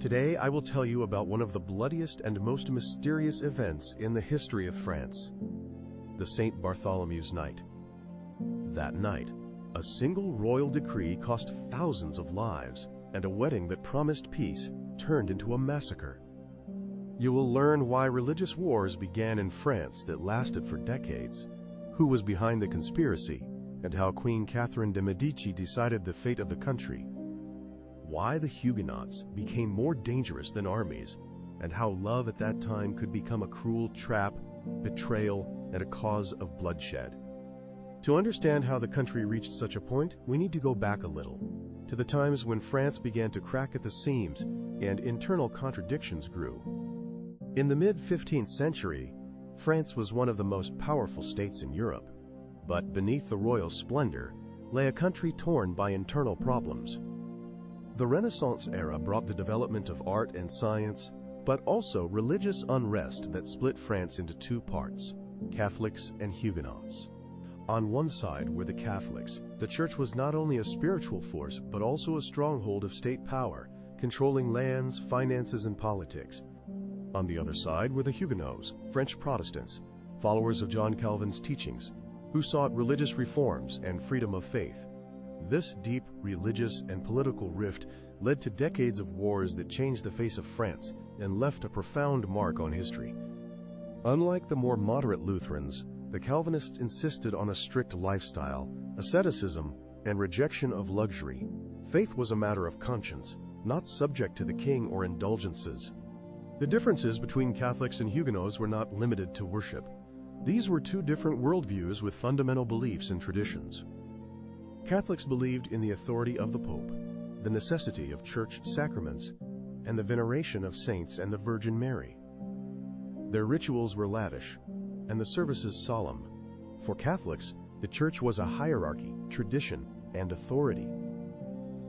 Today I will tell you about one of the bloodiest and most mysterious events in the history of France, the St. Bartholomew's Night. That night, a single royal decree cost thousands of lives, and a wedding that promised peace turned into a massacre. You will learn why religious wars began in France that lasted for decades, who was behind the conspiracy, and how Queen Catherine de' Medici decided the fate of the country, why the Huguenots became more dangerous than armies, and how love at that time could become a cruel trap, betrayal, and a cause of bloodshed. To understand how the country reached such a point, we need to go back a little, to the times when France began to crack at the seams and internal contradictions grew. In the mid-15th century, France was one of the most powerful states in Europe, but beneath the royal splendor lay a country torn by internal problems. The Renaissance era brought the development of art and science, but also religious unrest that split France into two parts, Catholics and Huguenots. On one side were the Catholics. The church was not only a spiritual force, but also a stronghold of state power, controlling lands, finances, and politics. On the other side were the Huguenots, French Protestants, followers of John Calvin's teachings, who sought religious reforms and freedom of faith. This deep religious and political rift led to decades of wars that changed the face of France and left a profound mark on history. Unlike the more moderate Lutherans, the Calvinists insisted on a strict lifestyle, asceticism, and rejection of luxury. Faith was a matter of conscience, not subject to the king or indulgences. The differences between Catholics and Huguenots were not limited to worship. These were two different worldviews with fundamental beliefs and traditions. Catholics believed in the authority of the Pope, the necessity of church sacraments, and the veneration of saints and the Virgin Mary. Their rituals were lavish, and the services solemn. For Catholics, the church was a hierarchy, tradition, and authority.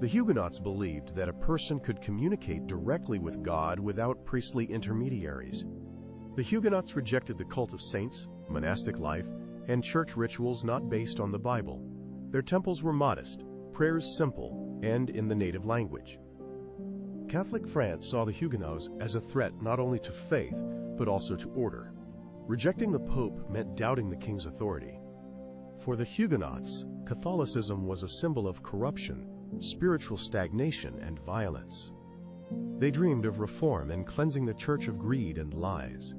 The Huguenots believed that a person could communicate directly with God without priestly intermediaries. The Huguenots rejected the cult of saints, monastic life, and church rituals not based on the Bible. Their temples were modest, prayers simple, and in the native language. Catholic France saw the Huguenots as a threat not only to faith, but also to order. Rejecting the Pope meant doubting the king's authority. For the Huguenots, Catholicism was a symbol of corruption, spiritual stagnation, and violence. They dreamed of reform and cleansing the church of greed and lies.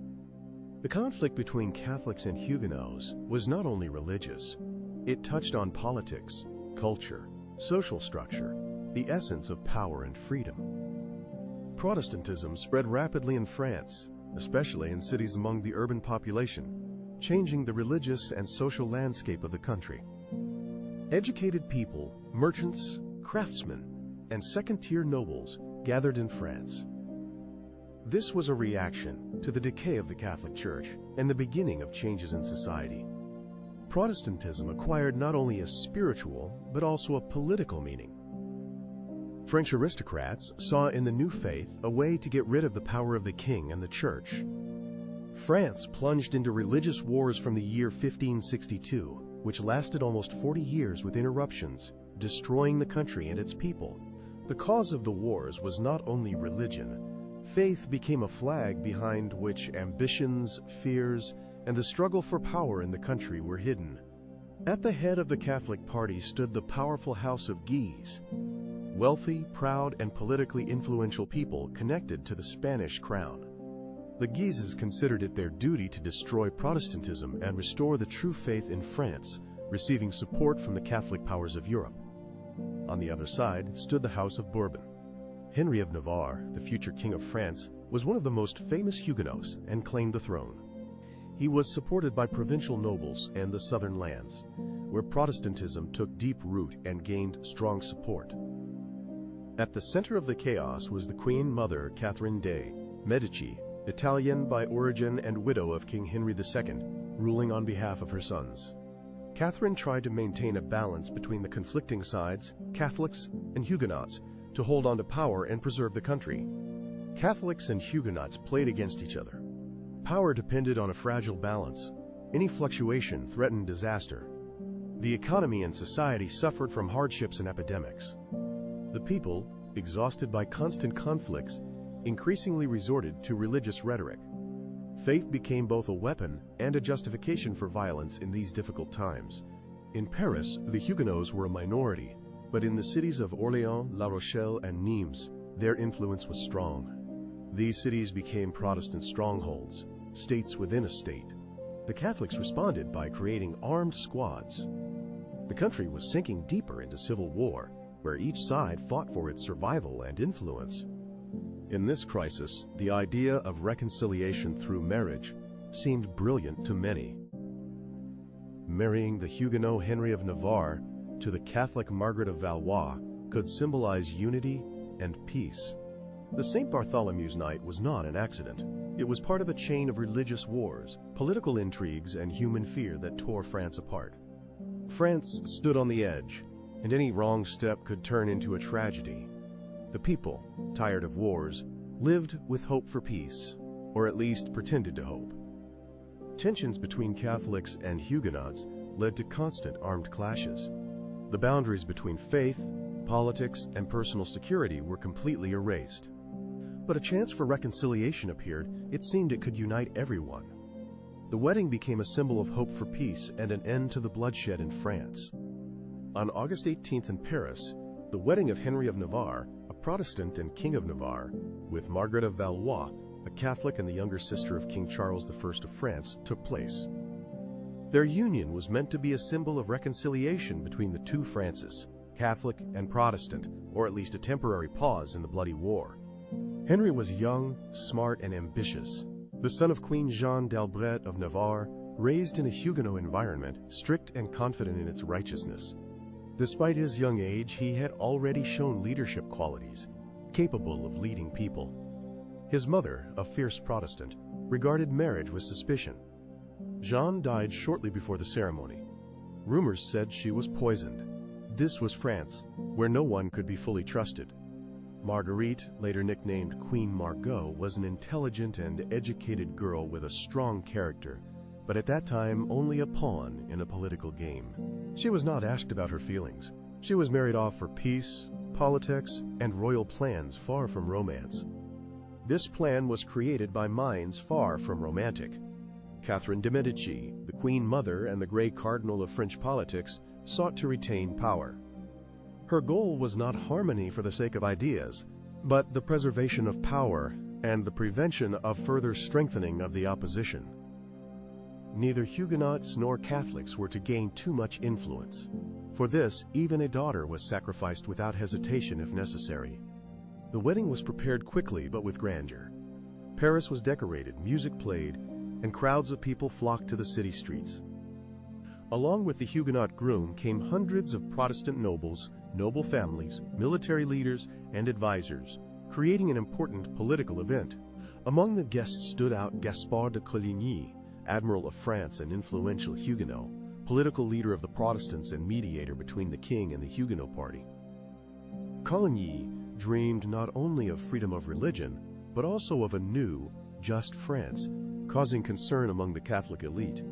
The conflict between Catholics and Huguenots was not only religious. It touched on politics, culture, social structure, the essence of power and freedom. Protestantism spread rapidly in France, especially in cities among the urban population, changing the religious and social landscape of the country. Educated people, merchants, craftsmen, and second-tier nobles gathered in France. This was a reaction to the decay of the Catholic Church and the beginning of changes in society. Protestantism acquired not only a spiritual, but also a political meaning. French aristocrats saw in the new faith a way to get rid of the power of the king and the church. France plunged into religious wars from the year 1562, which lasted almost 40 years with interruptions, destroying the country and its people. The cause of the wars was not only religion. Faith became a flag behind which ambitions, fears, and the struggle for power in the country were hidden. At the head of the Catholic party stood the powerful House of Guise, wealthy, proud, and politically influential people connected to the Spanish crown. The Guises considered it their duty to destroy Protestantism and restore the true faith in France, receiving support from the Catholic powers of Europe. On the other side stood the House of Bourbon. Henry of Navarre, the future king of France, was one of the most famous Huguenots and claimed the throne. He was supported by provincial nobles and the southern lands, where Protestantism took deep root and gained strong support. At the center of the chaos was the Queen Mother Catherine de' Medici, Italian by origin and widow of King Henry II, ruling on behalf of her sons. Catherine tried to maintain a balance between the conflicting sides, Catholics and Huguenots, to hold on to power and preserve the country. Catholics and Huguenots played against each other. Power depended on a fragile balance. Any fluctuation threatened disaster. The economy and society suffered from hardships and epidemics. The people, exhausted by constant conflicts, increasingly resorted to religious rhetoric. Faith became both a weapon and a justification for violence in these difficult times. In Paris, the Huguenots were a minority, but in the cities of Orléans, La Rochelle, and Nimes, their influence was strong. These cities became Protestant strongholds, states within a state. The Catholics responded by creating armed squads. The country was sinking deeper into civil war, where each side fought for its survival and influence. In this crisis, the idea of reconciliation through marriage seemed brilliant to many. Marrying the Huguenot Henry of Navarre to the Catholic Margaret of Valois could symbolize unity and peace. The St. Bartholomew's Night was not an accident. It was part of a chain of religious wars, political intrigues, and human fear that tore France apart. France stood on the edge, and any wrong step could turn into a tragedy. The people, tired of wars, lived with hope for peace, or at least pretended to hope. Tensions between Catholics and Huguenots led to constant armed clashes. The boundaries between faith, politics, and personal security were completely erased. But a chance for reconciliation appeared. It seemed it could unite everyone. The wedding became a symbol of hope for peace and an end to the bloodshed in France. On August 18th in Paris, the wedding of Henry of Navarre, a Protestant and King of Navarre, with Margaret of Valois, a Catholic and the younger sister of King Charles I of France, took place. Their union was meant to be a symbol of reconciliation between the two Frances, Catholic and Protestant, or at least a temporary pause in the bloody war. Henry was young, smart, and ambitious. The son of Queen Jeanne d'Albret of Navarre, raised in a Huguenot environment, strict and confident in its righteousness. Despite his young age, he had already shown leadership qualities, capable of leading people. His mother, a fierce Protestant, regarded marriage with suspicion. Jeanne died shortly before the ceremony. Rumors said she was poisoned. This was France, where no one could be fully trusted. Marguerite, later nicknamed Queen Margot, was an intelligent and educated girl with a strong character, but at that time only a pawn in a political game. She was not asked about her feelings. She was married off for peace, politics, and royal plans far from romance. This plan was created by minds far from romantic. Catherine de' Medici, the Queen Mother and the Grey Cardinal of French politics, sought to retain power. Her goal was not harmony for the sake of ideas, but the preservation of power and the prevention of further strengthening of the opposition. Neither Huguenots nor Catholics were to gain too much influence. For this, even a daughter was sacrificed without hesitation if necessary. The wedding was prepared quickly but with grandeur. Paris was decorated, music played, and crowds of people flocked to the city streets. Along with the Huguenot groom came hundreds of Protestant nobles, noble families, military leaders, and advisors, creating an important political event. Among the guests stood out Gaspard de Coligny, Admiral of France and influential Huguenot, political leader of the Protestants and mediator between the king and the Huguenot party. Coligny dreamed not only of freedom of religion, but also of a new, just France, causing concern among the Catholic elite.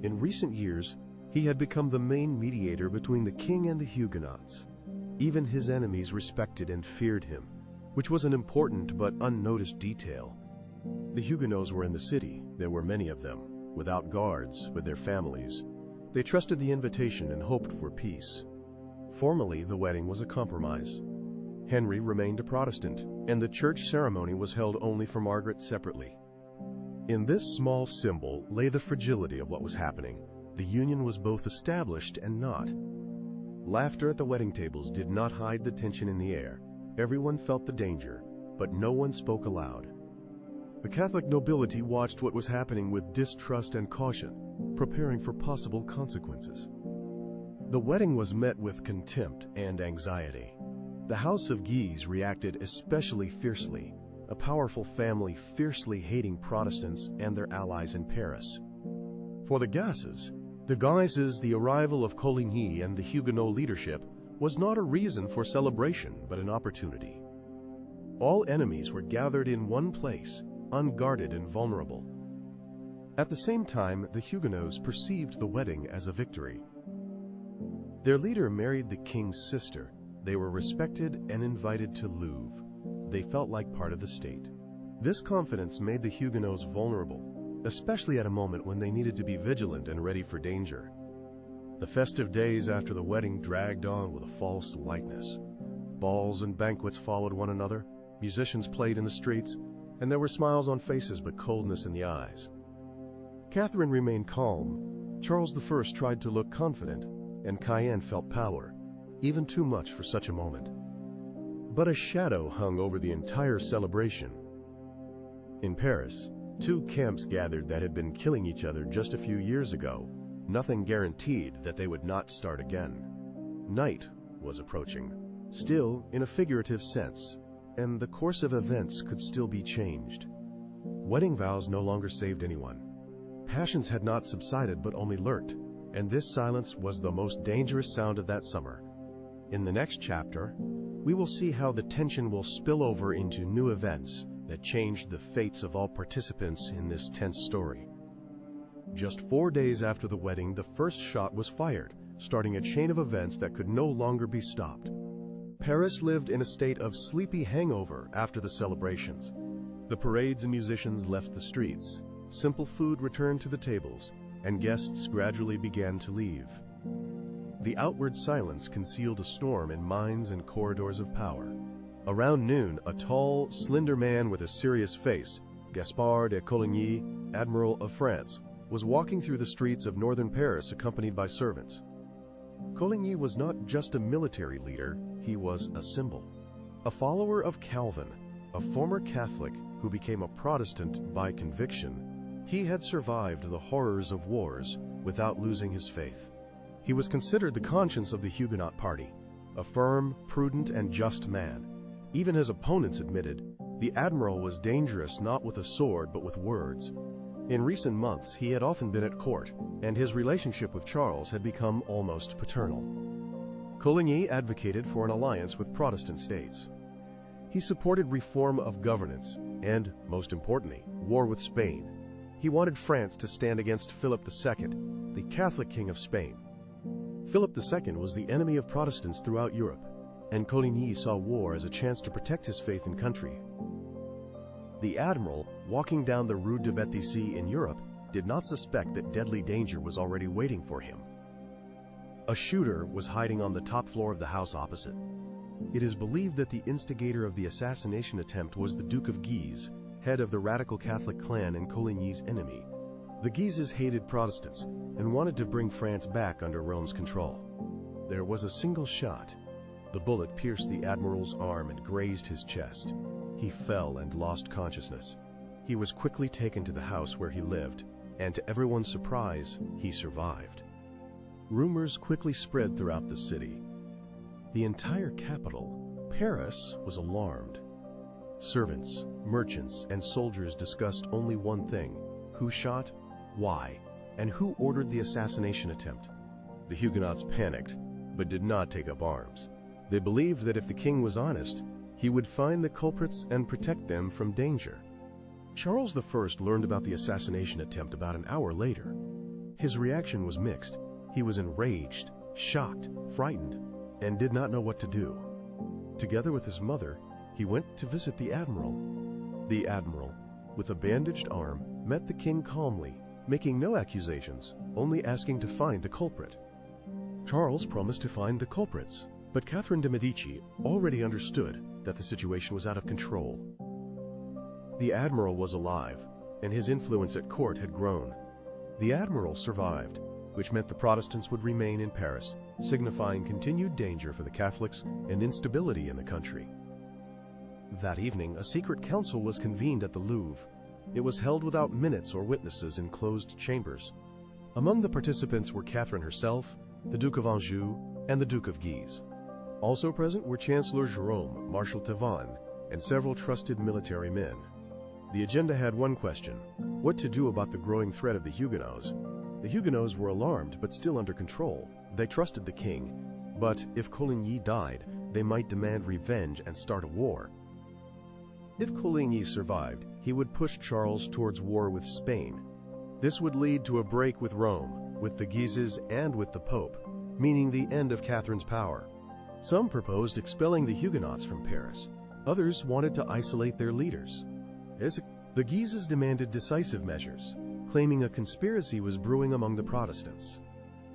In recent years, he had become the main mediator between the king and the Huguenots. Even his enemies respected and feared him, which was an important but unnoticed detail. The Huguenots were in the city. There were many of them, without guards, with their families. They trusted the invitation and hoped for peace. Formally, the wedding was a compromise. Henry remained a Protestant, and the church ceremony was held only for Margaret separately. In this small symbol lay the fragility of what was happening. The union was both established and not. Laughter at the wedding tables did not hide the tension in the air. Everyone felt the danger, but no one spoke aloud. The Catholic nobility watched what was happening with distrust and caution, preparing for possible consequences. The wedding was met with contempt and anxiety. The House of Guise reacted especially fiercely, a powerful family fiercely hating Protestants and their allies in Paris. For the Guises, the arrival of Coligny and the Huguenot leadership was not a reason for celebration, but an opportunity. All enemies were gathered in one place, unguarded and vulnerable. At the same time, the Huguenots perceived the wedding as a victory. Their leader married the king's sister. They were respected and invited to Louvre. they felt like part of the state. This confidence made the Huguenots vulnerable, especially at a moment when they needed to be vigilant and ready for danger. The festive days after the wedding dragged on with a false lightness. Balls and banquets followed one another, musicians played in the streets, and there were smiles on faces but coldness in the eyes. Catherine remained calm. Charles I tried to look confident, and Cayenne felt power, even too much for such a moment. But a shadow hung over the entire celebration. In Paris, two camps gathered that had been killing each other just a few years ago. Nothing guaranteed that they would not start again. Night was approaching, still in a figurative sense, and the course of events could still be changed. Wedding vows no longer saved anyone. Passions had not subsided but only lurked, and this silence was the most dangerous sound of that summer. In the next chapter, we will see how the tension will spill over into new events that changed the fates of all participants in this tense story. Just 4 days after the wedding, the first shot was fired, starting a chain of events that could no longer be stopped. Paris lived in a state of sleepy hangover after the celebrations. The parades and musicians left the streets, simple food returned to the tables, and guests gradually began to leave. The outward silence concealed a storm in minds and corridors of power. Around noon, a tall, slender man with a serious face, Gaspard de Coligny, Admiral of France, was walking through the streets of northern Paris accompanied by servants. Coligny was not just a military leader, he was a symbol. A follower of Calvin, a former Catholic who became a Protestant by conviction, he had survived the horrors of wars without losing his faith. He was considered the conscience of the Huguenot party, a firm, prudent, and just man. Even his opponents admitted, the admiral was dangerous not with a sword but with words. In recent months, he had often been at court, and his relationship with Charles had become almost paternal. Coligny advocated for an alliance with Protestant states. He supported reform of governance and, most importantly, war with Spain. He wanted France to stand against Philip II, the Catholic king of Spain. Philip II was the enemy of Protestants throughout Europe, and Coligny saw war as a chance to protect his faith and country. The admiral, walking down the Rue de Béthissy in Europe, did not suspect that deadly danger was already waiting for him. A shooter was hiding on the top floor of the house opposite. It is believed that the instigator of the assassination attempt was the Duke of Guise, head of the radical Catholic clan and Coligny's enemy. The Guises hated Protestants and wanted to bring France back under Rome's control. There was a single shot. The bullet pierced the admiral's arm and grazed his chest. He fell and lost consciousness. He was quickly taken to the house where he lived, and to everyone's surprise, he survived. Rumors quickly spread throughout the city. The entire capital, Paris, was alarmed. Servants, merchants, and soldiers discussed only one thing: who shot, why, and who ordered the assassination attempt. The Huguenots panicked, but did not take up arms. They believed that if the king was honest, he would find the culprits and protect them from danger. Charles I learned about the assassination attempt about an hour later. His reaction was mixed. He was enraged, shocked, frightened, and did not know what to do. Together with his mother, he went to visit the admiral. The admiral, with a bandaged arm, met the king calmly, making no accusations, only asking to find the culprit. Charles promised to find the culprits, but Catherine de' Medici already understood that the situation was out of control. The admiral was alive, and his influence at court had grown. The admiral survived, which meant the Protestants would remain in Paris, signifying continued danger for the Catholics and instability in the country. That evening, a secret council was convened at the Louvre. It was held without minutes or witnesses in closed chambers. Among the participants were Catherine herself, the Duke of Anjou, and the Duke of Guise. Also present were Chancellor Jérôme, Marshal Tavannes, and several trusted military men. The agenda had one question: what to do about the growing threat of the Huguenots. The Huguenots were alarmed but still under control. They trusted the king, but if Coligny died, they might demand revenge and start a war. If Coligny survived, he would push Charles towards war with Spain. This would lead to a break with Rome, with the Guises, and with the Pope, meaning the end of Catherine's power. Some proposed expelling the Huguenots from Paris, Others wanted to isolate their leaders. The Guises demanded decisive measures, claiming a conspiracy was brewing among the Protestants.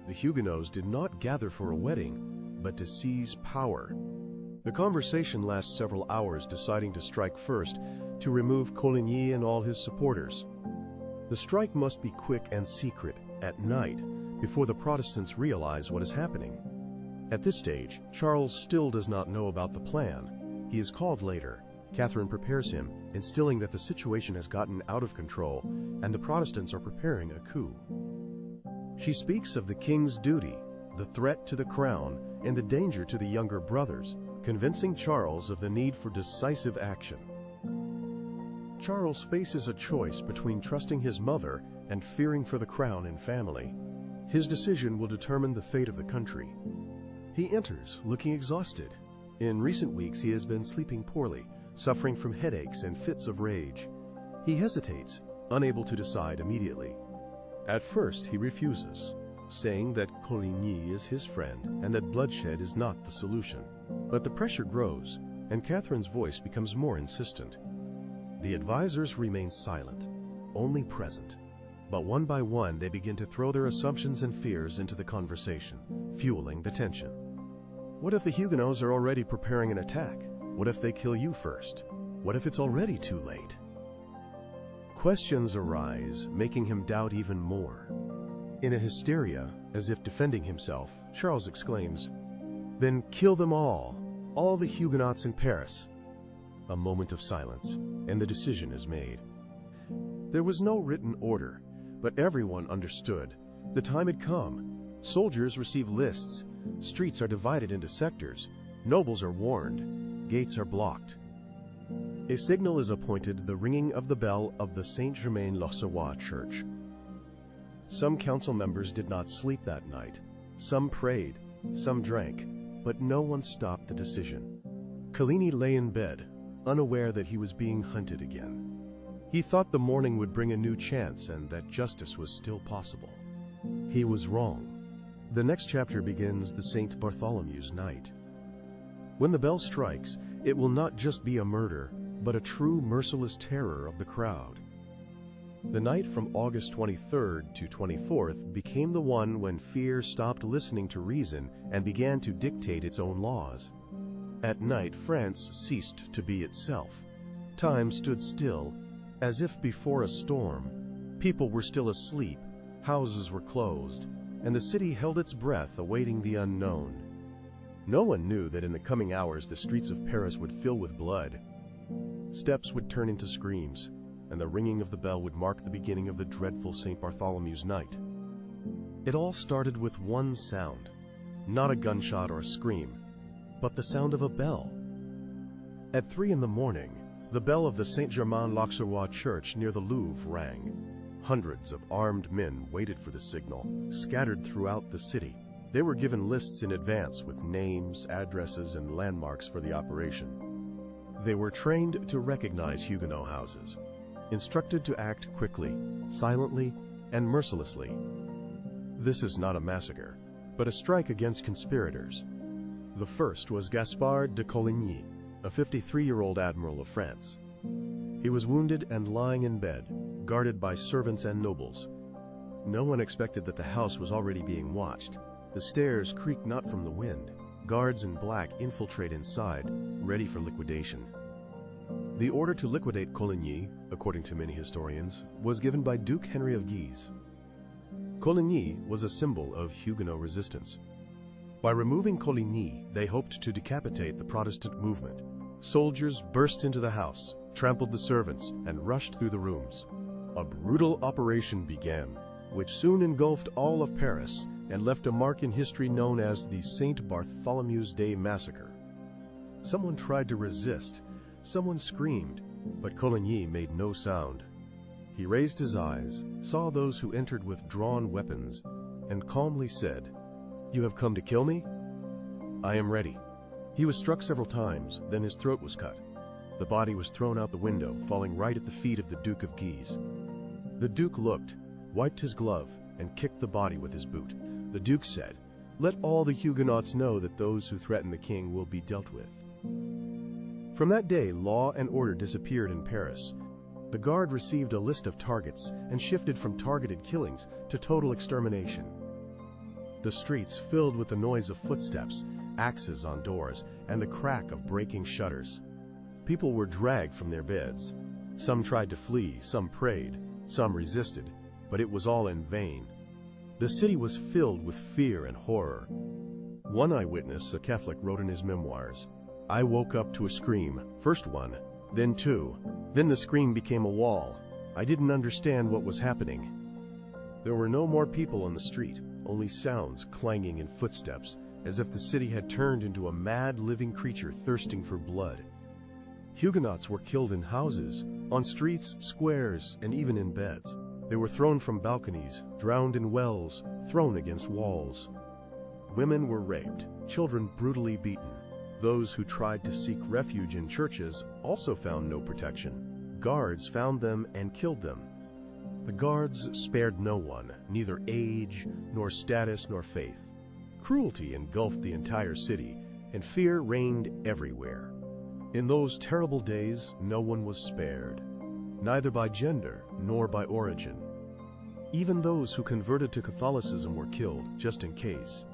The Huguenots did not gather for a wedding, but to seize power. The conversation lasts several hours, deciding to strike first to remove Coligny and all his supporters. The strike must be quick and secret, at night, before the Protestants realize what is happening. At this stage, Charles still does not know about the plan. He is called later. Catherine prepares him, instilling that the situation has gotten out of control and the Protestants are preparing a coup. She speaks of the king's duty, the threat to the crown, and the danger to the younger brothers, convincing Charles of the need for decisive action. Charles faces a choice between trusting his mother and fearing for the crown and family. His decision will determine the fate of the country. He enters, looking exhausted. In recent weeks, he has been sleeping poorly, suffering from headaches and fits of rage. He hesitates, unable to decide immediately. At first, he refuses, saying that Coligny is his friend and that bloodshed is not the solution. But the pressure grows, and Catherine's voice becomes more insistent. The advisors remain silent, only present. But one by one, they begin to throw their assumptions and fears into the conversation, fueling the tension. What if the Huguenots are already preparing an attack? What if they kill you first? What if it's already too late? Questions arise, making him doubt even more. In a hysteria, as if defending himself, Charles exclaims, "Then kill them all the Huguenots in Paris." A moment of silence, and the decision is made. There was no written order, but everyone understood. The time had come. Soldiers receive lists. Streets are divided into sectors. Nobles are warned. Gates are blocked. A signal is appointed, the ringing of the bell of the Saint-Germain-l'Auxerrois church. Some council members did not sleep that night. Some prayed, some drank, but no one stopped the decision. Coligny lay in bed, unaware that he was being hunted again. He thought the morning would bring a new chance and that justice was still possible. He was wrong. The next chapter begins the St. Bartholomew's night. When the bell strikes, it will not just be a murder, but a true merciless terror of the crowd. The night from August 23rd to 24th became the one when fear stopped listening to reason and began to dictate its own laws. At night, France ceased to be itself. Time stood still, as if before a storm. People were still asleep, houses were closed, and the city held its breath, awaiting the unknown. No one knew that in the coming hours the streets of Paris would fill with blood. Steps would turn into screams, and the ringing of the bell would mark the beginning of the dreadful St. Bartholomew's night. It all started with one sound, not a gunshot or a scream, but the sound of a bell. At 3 in the morning, the bell of the Saint-Germain-l'Auxerrois church near the Louvre rang. Hundreds of armed men waited for the signal, scattered throughout the city. They were given lists in advance with names, addresses, and landmarks for the operation. They were trained to recognize Huguenot houses, instructed to act quickly, silently, and mercilessly. This is not a massacre, but a strike against conspirators. The first was Gaspard de Coligny, a 53-year-old admiral of France. He was wounded and lying in bed, guarded by servants and nobles. No one expected that the house was already being watched. The stairs creaked not from the wind. Guards in black infiltrate inside, ready for liquidation. The order to liquidate Coligny, according to many historians, was given by Duke Henry of Guise. Coligny was a symbol of Huguenot resistance. By removing Coligny, they hoped to decapitate the Protestant movement. Soldiers burst into the house, trampled the servants, and rushed through the rooms. A brutal operation began, which soon engulfed all of Paris and left a mark in history known as the St. Bartholomew's Day Massacre. Someone tried to resist, someone screamed, but Coligny made no sound. He raised his eyes, saw those who entered with drawn weapons, and calmly said, "You have come to kill me? I am ready." He was struck several times, then his throat was cut. The body was thrown out the window, falling right at the feet of the Duke of Guise. The Duke looked, wiped his glove, and kicked the body with his boot. The Duke said, "Let all the Huguenots know that those who threaten the king will be dealt with." From that day, law and order disappeared in Paris. The Guard received a list of targets and shifted from targeted killings to total extermination. The streets filled with the noise of footsteps, axes on doors, and the crack of breaking shutters. People were dragged from their beds. Some tried to flee, some prayed, some resisted, but it was all in vain. The city was filled with fear and horror. One eyewitness, a Catholic, wrote in his memoirs, "I woke up to a scream, first one, then two. Then the scream became a wall. I didn't understand what was happening." There were no more people on the street, only sounds, clanging, and footsteps, as if the city had turned into a mad living creature thirsting for blood. Huguenots were killed in houses, on streets, squares, and even in beds. They were thrown from balconies, drowned in wells, thrown against walls. Women were raped, children brutally beaten. Those who tried to seek refuge in churches also found no protection. Guards found them and killed them. The guards spared no one, neither age, nor status, nor faith. Cruelty engulfed the entire city, and fear reigned everywhere. In those terrible days, no one was spared, neither by gender nor by origin. Even those who converted to Catholicism were killed, just in case.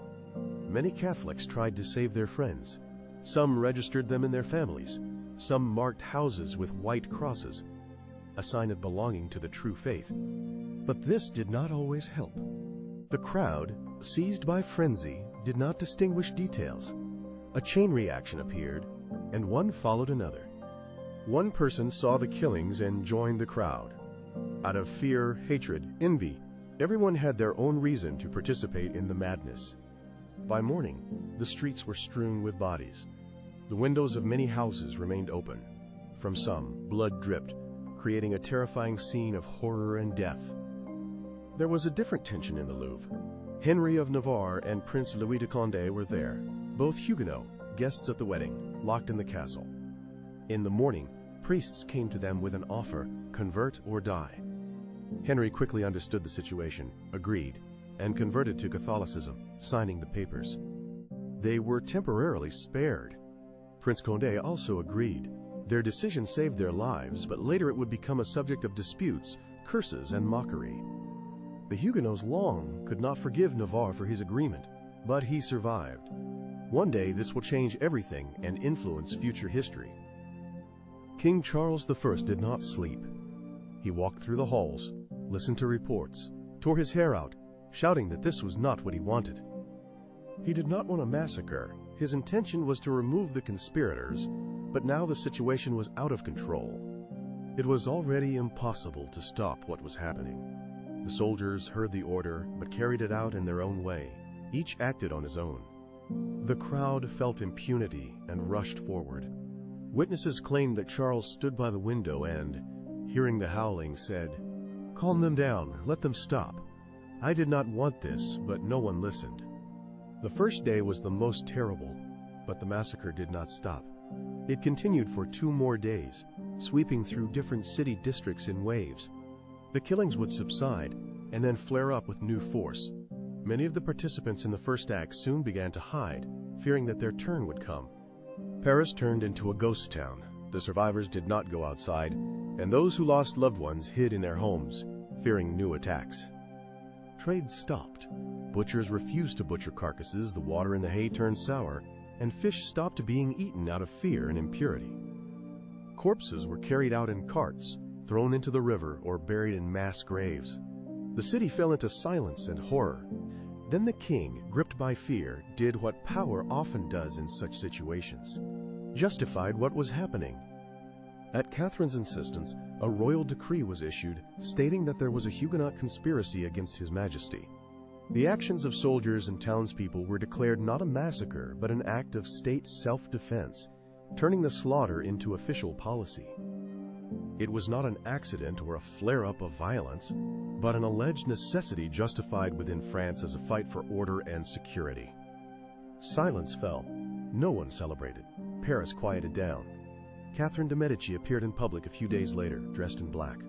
Many Catholics tried to save their friends. Some registered them in their families. Some marked houses with white crosses, a sign of belonging to the true faith. But this did not always help. The crowd, seized by frenzy, did not distinguish details. A chain reaction appeared, and one followed another. One person saw the killings and joined the crowd. Out of fear, hatred, envy, everyone had their own reason to participate in the madness. By morning, the streets were strewn with bodies. The windows of many houses remained open. From some, blood dripped, creating a terrifying scene of horror and death. There was a different tension in the Louvre. Henry of Navarre and Prince Louis de Condé were there, both Huguenot, guests at the wedding, locked in the castle. In the morning, priests came to them with an offer, convert or die. Henry quickly understood the situation, agreed, and converted to Catholicism, signing the papers. They were temporarily spared. Prince Condé also agreed. Their decision saved their lives, but later it would become a subject of disputes, curses, and mockery. The Huguenots long could not forgive Navarre for his agreement, but he survived. One day this will change everything and influence future history. King Charles I did not sleep. He walked through the halls, listened to reports, tore his hair out, shouting that this was not what he wanted. He did not want a massacre. His intention was to remove the conspirators, but now the situation was out of control. It was already impossible to stop what was happening. The soldiers heard the order, but carried it out in their own way. Each acted on his own. The crowd felt impunity and rushed forward. Witnesses claimed that Charles stood by the window and, hearing the howling, said, "Calm them down, let them stop. I did not want this, but no one listened." The first day was the most terrible, but the massacre did not stop. It continued for 2 more days, sweeping through different city districts in waves. The killings would subside, and then flare up with new force. Many of the participants in the first act soon began to hide, fearing that their turn would come. Paris turned into a ghost town. The survivors did not go outside, and those who lost loved ones hid in their homes, fearing new attacks. Trade stopped. Butchers refused to butcher carcasses, the water in the hay turned sour, and fish stopped being eaten out of fear and impurity. Corpses were carried out in carts, thrown into the river, or buried in mass graves. The city fell into silence and horror. Then the king, gripped by fear, did what power often does in such situations: justified what was happening. At Catherine's insistence, a royal decree was issued stating that there was a Huguenot conspiracy against His Majesty. The actions of soldiers and townspeople were declared not a massacre, but an act of state self-defense, turning the slaughter into official policy. It was not an accident or a flare-up of violence, but an alleged necessity justified within France as a fight for order and security. Silence fell. No one celebrated. Paris quieted down. Catherine de' Medici appeared in public a few days later, dressed in black.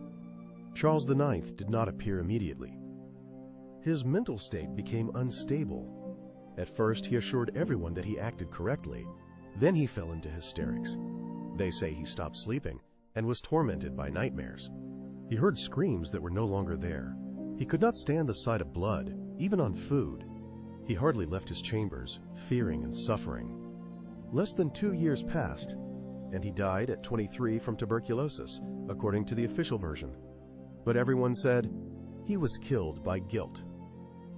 Charles IX did not appear immediately. His mental state became unstable. At first, he assured everyone that he acted correctly. Then he fell into hysterics. They say he stopped sleeping and was tormented by nightmares. He heard screams that were no longer there. He could not stand the sight of blood, even on food. He hardly left his chambers, fearing and suffering. Less than 2 years passed, and he died at 23 from tuberculosis, according to the official version. But everyone said he was killed by guilt.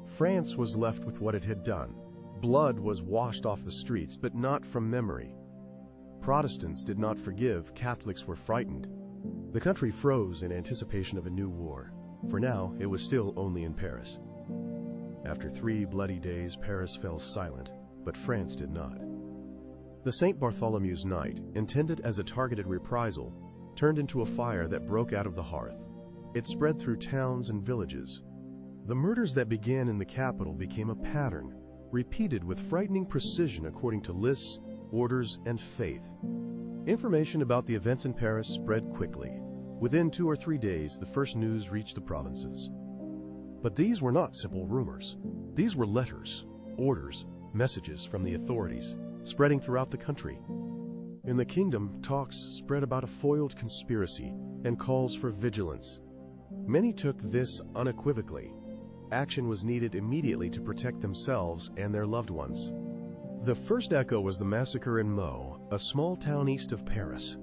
France was left with what it had done. Blood was washed off the streets, but not from memory. Protestants did not forgive, Catholics were frightened. The country froze in anticipation of a new war. For now, it was still only in Paris. After 3 bloody days, Paris fell silent, but France did not. The St. Bartholomew's night, intended as a targeted reprisal, turned into a fire that broke out of the hearth. It spread through towns and villages. The murders that began in the capital became a pattern, repeated with frightening precision according to lists, orders, and faith. Information about the events in Paris spread quickly. Within 2 or 3 days, the first news reached the provinces. But these were not simple rumors. These were letters, orders, messages from the authorities, spreading throughout the country. In the kingdom, talks spread about a foiled conspiracy and calls for vigilance. Many took this unequivocally. Action was needed immediately to protect themselves and their loved ones. The first echo was the massacre in Meaux, a small town east of Paris.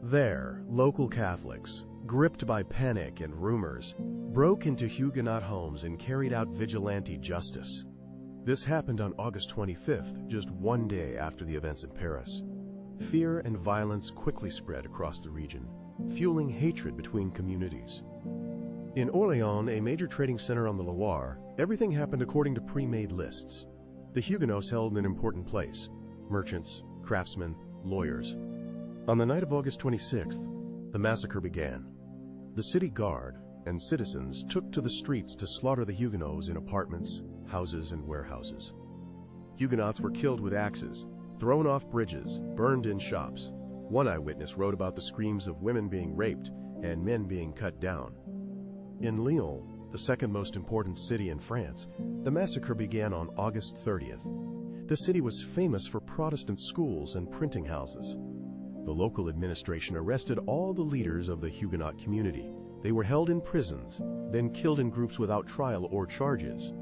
There, local Catholics, gripped by panic and rumors, broke into Huguenot homes and carried out vigilante justice. This happened on August 25th, just 1 day after the events in Paris. Fear and violence quickly spread across the region, fueling hatred between communities. In Orléans, a major trading center on the Loire, everything happened according to pre-made lists. The Huguenots held an important place: merchants, craftsmen, lawyers. On the night of August 26th, the massacre began. The city guard and citizens took to the streets to slaughter the Huguenots in apartments, houses, and warehouses. Huguenots were killed with axes, thrown off bridges, burned in shops. One eyewitness wrote about the screams of women being raped and men being cut down. In Lyon, the second most important city in France, the massacre began on August 30th. The city was famous for Protestant schools and printing houses. The local administration arrested all the leaders of the Huguenot community. They were held in prisons, then killed in groups without trial or charges.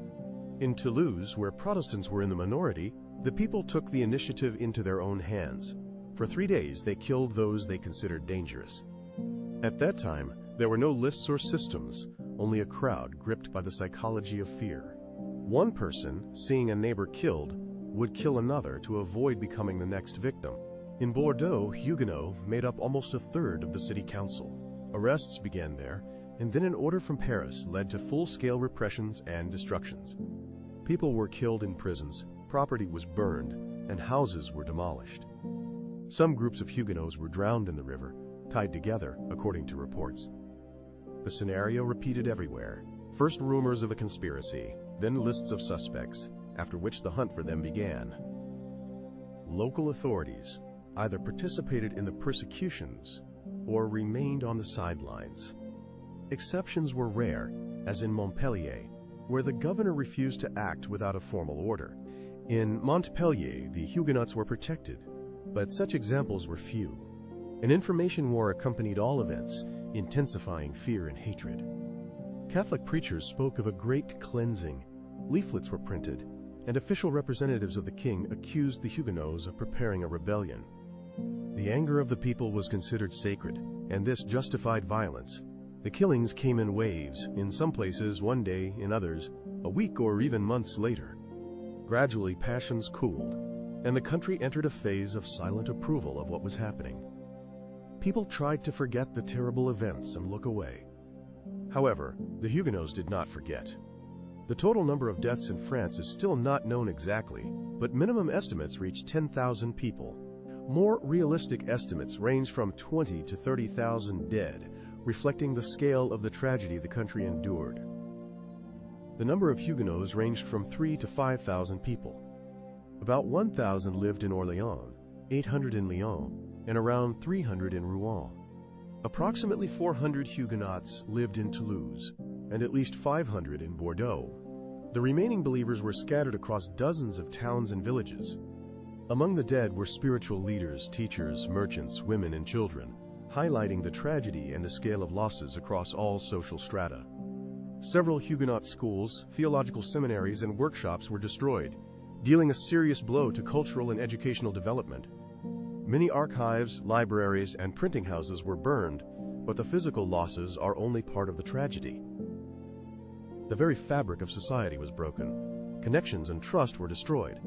In Toulouse, where Protestants were in the minority, the people took the initiative into their own hands. For 3 days, they killed those they considered dangerous. At that time, there were no lists or systems, only a crowd gripped by the psychology of fear. One person, seeing a neighbor killed, would kill another to avoid becoming the next victim. In Bordeaux, Huguenots made up almost a third of the city council. Arrests began there, and then an order from Paris led to full-scale repressions and destructions. People were killed in prisons, property was burned, and houses were demolished. Some groups of Huguenots were drowned in the river, tied together, according to reports. The scenario repeated everywhere. First rumors of a conspiracy, then lists of suspects, after which the hunt for them began. Local authorities either participated in the persecutions or remained on the sidelines. Exceptions were rare, as in Montpellier, where the governor refused to act without a formal order. In Montpellier, the Huguenots were protected, but such examples were few. An information war accompanied all events, intensifying fear and hatred. Catholic preachers spoke of a great cleansing. Leaflets were printed, and official representatives of the king accused the Huguenots of preparing a rebellion. The anger of the people was considered sacred, and this justified violence. The killings came in waves, in some places 1 day, in others a week or even months later. Gradually, passions cooled, and the country entered a phase of silent approval of what was happening. People tried to forget the terrible events and look away. However, the Huguenots did not forget. The total number of deaths in France is still not known exactly, but minimum estimates reach 10,000 people. More realistic estimates range from 20 to 30,000 dead, reflecting the scale of the tragedy the country endured. The number of Huguenots ranged from 3,000 to 5,000 people. About 1,000 lived in Orléans, 800 in Lyon, and around 300 in Rouen. Approximately 400 Huguenots lived in Toulouse, and at least 500 in Bordeaux. The remaining believers were scattered across dozens of towns and villages. Among the dead were spiritual leaders, teachers, merchants, women, and children, highlighting the tragedy and the scale of losses across all social strata. Several Huguenot schools, theological seminaries, and workshops were destroyed, dealing a serious blow to cultural and educational development. Many archives, libraries, and printing houses were burned, but the physical losses are only part of the tragedy. The very fabric of society was broken. Connections and trust were destroyed.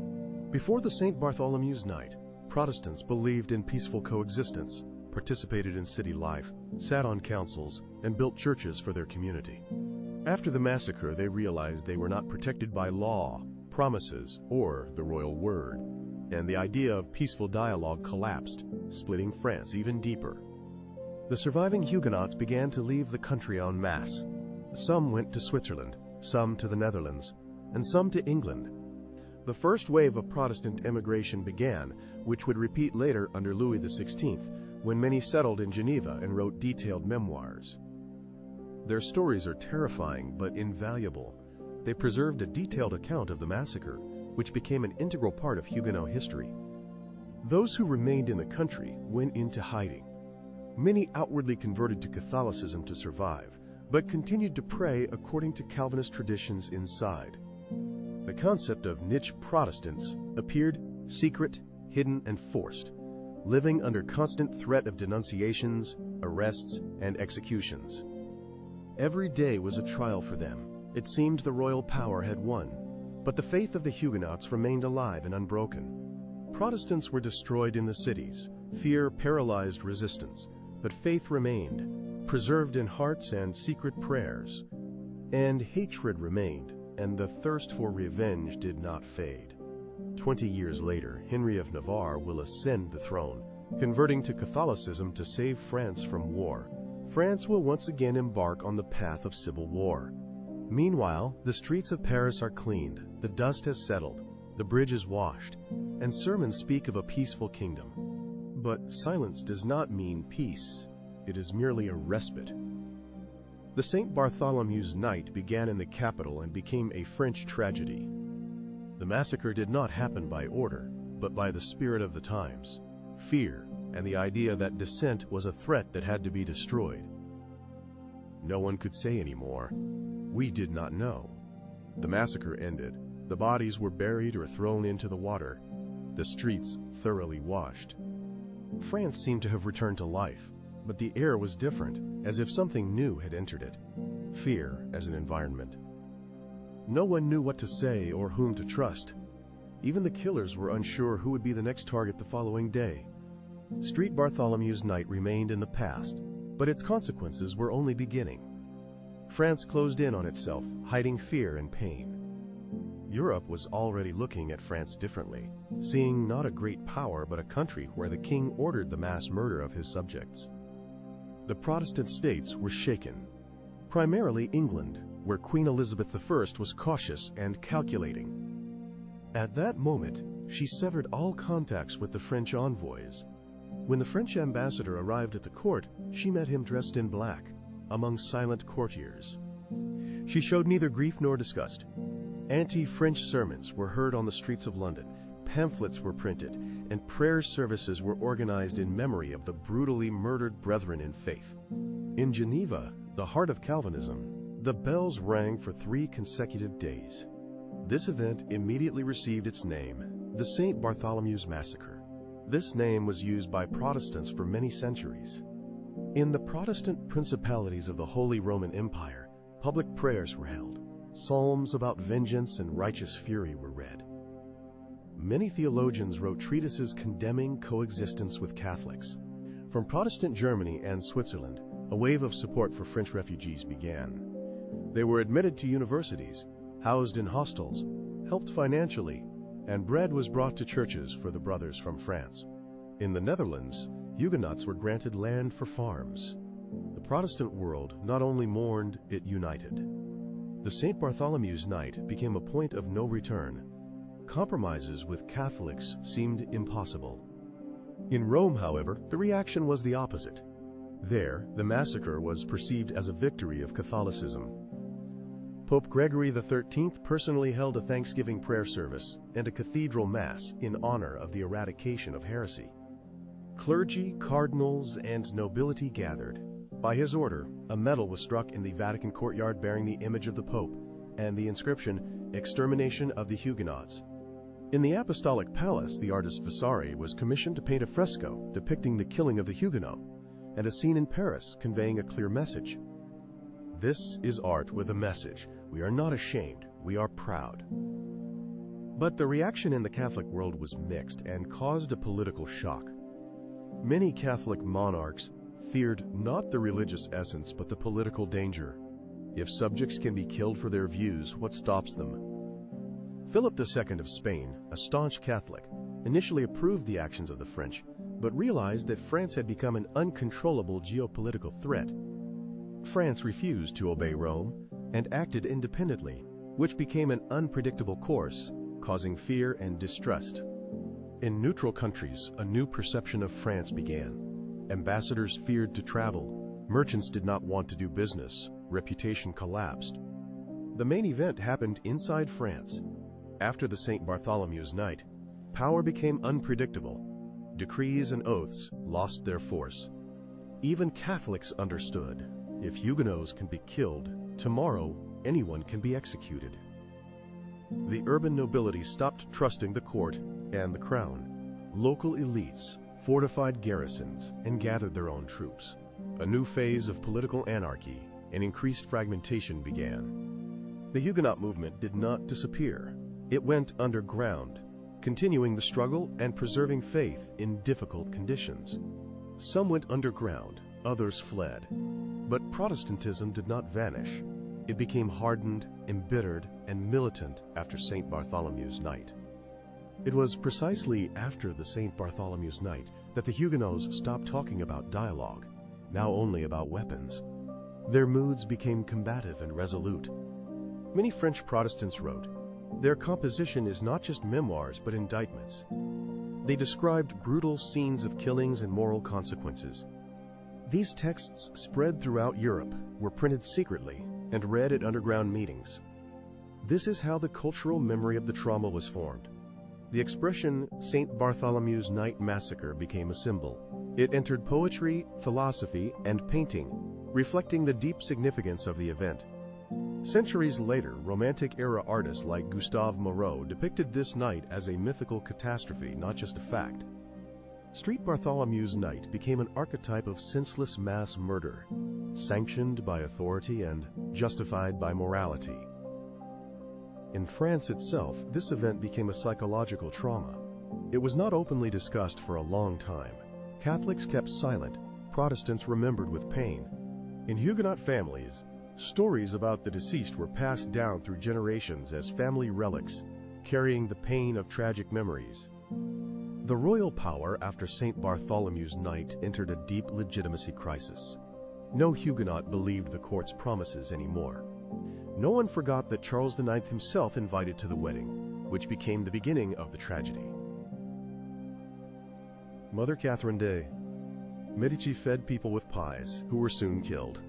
Before the St. Bartholomew's Night, Protestants believed in peaceful coexistence, participated in city life, sat on councils, and built churches for their community. After the massacre, they realized they were not protected by law, promises, or the royal word, and the idea of peaceful dialogue collapsed, splitting France even deeper. The surviving Huguenots began to leave the country en masse. Some went to Switzerland, some to the Netherlands, and some to England. The first wave of Protestant emigration began, which would repeat later under Louis XVI, when many settled in Geneva and wrote detailed memoirs. Their stories are terrifying but invaluable. They preserved a detailed account of the massacre, which became an integral part of Huguenot history. Those who remained in the country went into hiding. Many outwardly converted to Catholicism to survive, but continued to pray according to Calvinist traditions inside. The concept of niche Protestants appeared secret, hidden, and forced, living under constant threat of denunciations, arrests, and executions. Every day was a trial for them. It seemed the royal power had won, but the faith of the Huguenots remained alive and unbroken. Protestants were destroyed in the cities. Fear paralyzed resistance, but faith remained, preserved in hearts and secret prayers. And hatred remained, and the thirst for revenge did not fade. 20 years later, Henry of Navarre will ascend the throne, converting to Catholicism to save France from war. France will once again embark on the path of civil war. Meanwhile, the streets of Paris are cleaned, the dust has settled, the bridge is washed, and sermons speak of a peaceful kingdom. But silence does not mean peace. It is merely a respite. The St. Bartholomew's Night began in the capital and became a French tragedy. The massacre did not happen by order, but by the spirit of the times, fear, and the idea that dissent was a threat that had to be destroyed. No one could say anymore, "We did not know." The massacre ended. The bodies were buried or thrown into the water, the streets thoroughly washed. France seemed to have returned to life, but the air was different, as if something new had entered it. Fear as an environment. No one knew what to say or whom to trust. Even the killers were unsure who would be the next target the following day. St. Bartholomew's Night remained in the past, but its consequences were only beginning. France closed in on itself, hiding fear and pain. Europe was already looking at France differently, seeing not a great power but a country where the king ordered the mass murder of his subjects. The Protestant states were shaken, primarily England, where Queen Elizabeth I was cautious and calculating. At that moment, she severed all contacts with the French envoys. When the French ambassador arrived at the court, she met him dressed in black, among silent courtiers. She showed neither grief nor disgust. Anti-French sermons were heard on the streets of London, pamphlets were printed, and prayer services were organized in memory of the brutally murdered brethren in faith. In Geneva, the heart of Calvinism, the bells rang for 3 consecutive days. This event immediately received its name, the St. Bartholomew's Massacre. This name was used by Protestants for many centuries. In the Protestant principalities of the Holy Roman Empire, public prayers were held. Psalms about vengeance and righteous fury were read. Many theologians wrote treatises condemning coexistence with Catholics. From Protestant Germany and Switzerland, a wave of support for French refugees began. They were admitted to universities, housed in hostels, helped financially, and bread was brought to churches for the brothers from France. In the Netherlands, Huguenots were granted land for farms. The Protestant world not only mourned, it united. The St. Bartholomew's Night became a point of no return. Compromises with Catholics seemed impossible. In Rome, however, the reaction was the opposite. There, the massacre was perceived as a victory of Catholicism. Pope Gregory XIII personally held a Thanksgiving prayer service and a cathedral mass in honor of the eradication of heresy. Clergy, cardinals, and nobility gathered. By his order, a medal was struck in the Vatican courtyard bearing the image of the Pope and the inscription, "Extermination of the Huguenots." In the Apostolic Palace, the artist Vasari was commissioned to paint a fresco depicting the killing of the Huguenot, and a scene in Paris conveying a clear message. This is art with a message. We are not ashamed, we are proud. But the reaction in the Catholic world was mixed and caused a political shock. Many Catholic monarchs feared not the religious essence but the political danger. If subjects can be killed for their views, what stops them? Philip II of Spain, a staunch Catholic, initially approved the actions of the French, but realized that France had become an uncontrollable geopolitical threat. France refused to obey Rome and acted independently, which became an unpredictable course, causing fear and distrust. In neutral countries, a new perception of France began. Ambassadors feared to travel. Merchants did not want to do business. Reputation collapsed. The main event happened inside France. After the St. Bartholomew's Night, power became unpredictable. Decrees and oaths lost their force. Even Catholics understood, if Huguenots can be killed, tomorrow anyone can be executed. The urban nobility stopped trusting the court and the crown. Local elites fortified garrisons and gathered their own troops. A new phase of political anarchy and increased fragmentation began. The Huguenot movement did not disappear. It went underground, continuing the struggle and preserving faith in difficult conditions. Some went underground, others fled. But Protestantism did not vanish. It became hardened, embittered, and militant after St. Bartholomew's Night. It was precisely after the St. Bartholomew's Night that the Huguenots stopped talking about dialogue, now only about weapons. Their moods became combative and resolute. Many French Protestants wrote, "Their composition is not just memoirs but indictments." They described brutal scenes of killings and moral consequences. These texts spread throughout Europe, were printed secretly, and read at underground meetings. This is how the cultural memory of the trauma was formed. The expression St. Bartholomew's Night Massacre became a symbol. It entered poetry, philosophy, and painting, reflecting the deep significance of the event. Centuries later, Romantic-era artists like Gustave Moreau depicted this night as a mythical catastrophe, not just a fact. St. Bartholomew's Night became an archetype of senseless mass murder, sanctioned by authority and justified by morality. In France itself, this event became a psychological trauma. It was not openly discussed for a long time. Catholics kept silent, Protestants remembered with pain. In Huguenot families, stories about the deceased were passed down through generations as family relics, carrying the pain of tragic memories. The royal power after St. Bartholomew's Night entered a deep legitimacy crisis. No Huguenot believed the court's promises anymore. No one forgot that Charles IX himself invited to the wedding, which became the beginning of the tragedy. Mother Catherine Day. Medici fed people with pies, who were soon killed.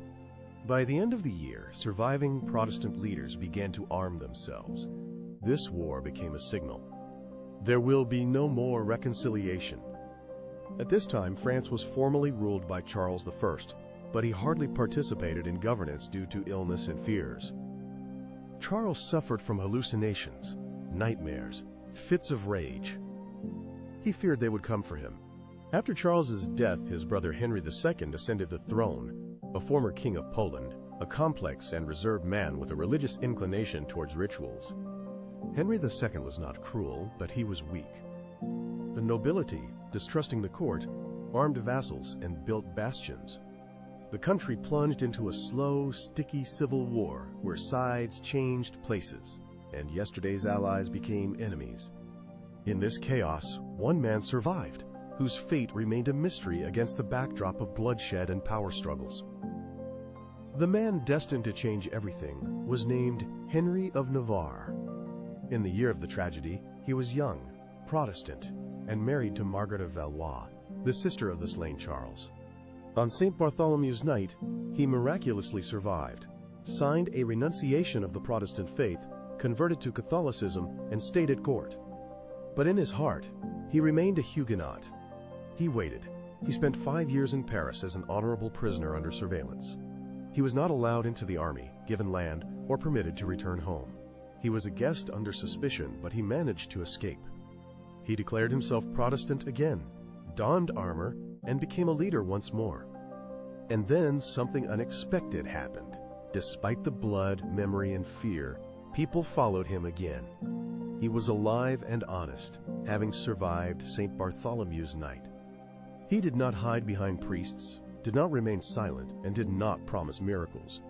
By the end of the year, surviving Protestant leaders began to arm themselves. This war became a signal. There will be no more reconciliation. At this time, France was formally ruled by Charles I, but he hardly participated in governance due to illness and fears. Charles suffered from hallucinations, nightmares, fits of rage. He feared they would come for him. After Charles's death, his brother Henry II ascended the throne, a former king of Poland, a complex and reserved man with a religious inclination towards rituals. Henry II was not cruel, but he was weak. The nobility, distrusting the court, armed vassals and built bastions. The country plunged into a slow, sticky civil war where sides changed places, and yesterday's allies became enemies. In this chaos, one man survived, whose fate remained a mystery against the backdrop of bloodshed and power struggles. The man destined to change everything was named Henry of Navarre. In the year of the tragedy, he was young, Protestant, and married to Margaret of Valois, the sister of the slain Charles. On St. Bartholomew's Night, he miraculously survived. signed a renunciation of the Protestant faith, converted to Catholicism, and stayed at court. But in his heart, he remained a Huguenot. He waited. He spent 5 years in Paris as an honorable prisoner under surveillance. He was not allowed into the army, given land, or permitted to return home. He was a guest under suspicion, but he managed to escape. He declared himself Protestant again, donned armor, and became a leader once more. And then something unexpected happened. Despite the blood, memory, and fear, people followed him again. He was alive and honest, having survived St. Bartholomew's night. He did not hide behind priests, did not remain silent, and did not promise miracles.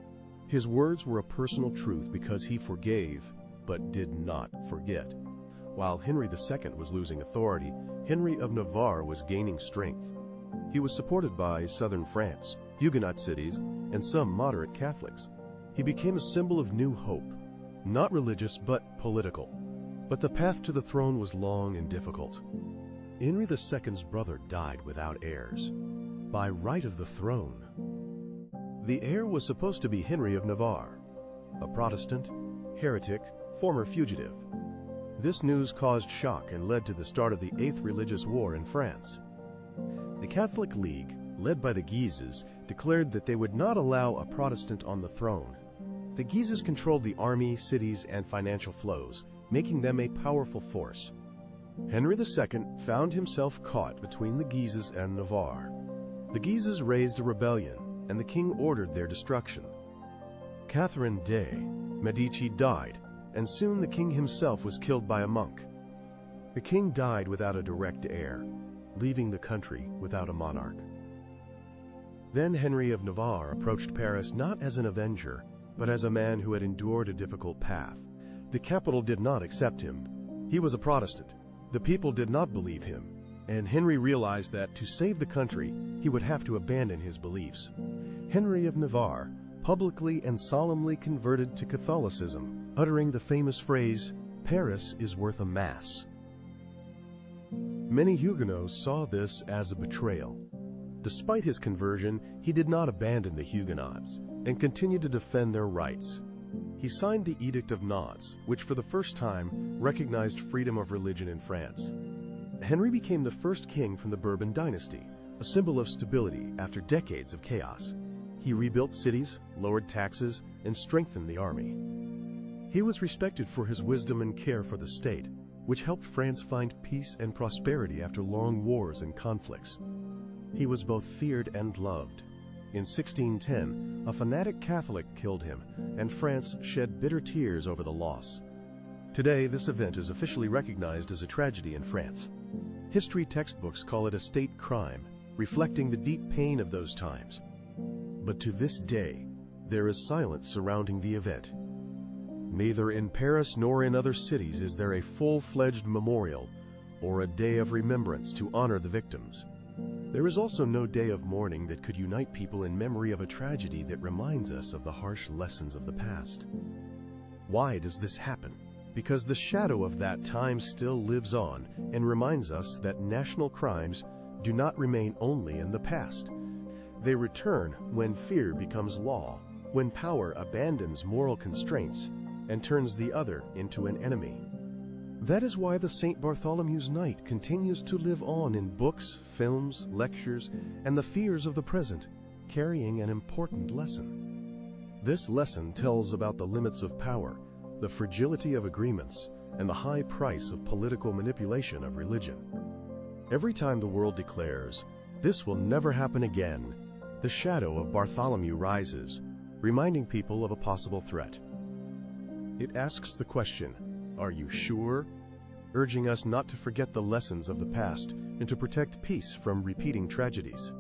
His words were a personal truth because he forgave, but did not forget. While Henry II was losing authority, Henry of Navarre was gaining strength. He was supported by southern France, Huguenot cities, and some moderate Catholics. He became a symbol of new hope, not religious but political. But the path to the throne was long and difficult. Henry II's brother died without heirs, by right of the throne. The heir was supposed to be Henry of Navarre, a Protestant, heretic, former fugitive. This news caused shock and led to the start of the Eighth Religious War in France. The Catholic League, led by the Guises, declared that they would not allow a Protestant on the throne. The Guises controlled the army, cities, and financial flows, making them a powerful force. Henry II found himself caught between the Guises and Navarre. The Guises raised a rebellion, and the king ordered their destruction. Catherine de' Medici died, and soon the king himself was killed by a monk. The king died without a direct heir, leaving the country without a monarch. Then Henry of Navarre approached Paris not as an avenger, but as a man who had endured a difficult path. The capital did not accept him. He was a Protestant. The people did not believe him, and Henry realized that to save the country, he would have to abandon his beliefs. Henry of Navarre publicly and solemnly converted to Catholicism, uttering the famous phrase, "Paris is worth a mass." Many Huguenots saw this as a betrayal. Despite his conversion, he did not abandon the Huguenots and continued to defend their rights. He signed the Edict of Nantes, which for the first time recognized freedom of religion in France. Henry became the first king from the Bourbon dynasty, a symbol of stability after decades of chaos. He rebuilt cities, lowered taxes, and strengthened the army. He was respected for his wisdom and care for the state, which helped France find peace and prosperity after long wars and conflicts. He was both feared and loved. In 1610, a fanatic Catholic killed him, and France shed bitter tears over the loss. Today, this event is officially recognized as a tragedy in France. History textbooks call it a state crime, reflecting the deep pain of those times. But to this day, there is silence surrounding the event. Neither in Paris nor in other cities is there a full-fledged memorial or a day of remembrance to honor the victims. There is also no day of mourning that could unite people in memory of a tragedy that reminds us of the harsh lessons of the past. Why does this happen? Because the shadow of that time still lives on and reminds us that national crimes do not remain only in the past. They return when fear becomes law, when power abandons moral constraints and turns the other into an enemy. That is why the St. Bartholomew's Night continues to live on in books, films, lectures, and the fears of the present, carrying an important lesson. This lesson tells about the limits of power, the fragility of agreements, and the high price of political manipulation of religion. Every time the world declares, "This will never happen again," the shadow of Bartholomew rises, reminding people of a possible threat. It asks the question, "Are you sure?" urging us not to forget the lessons of the past and to protect peace from repeating tragedies.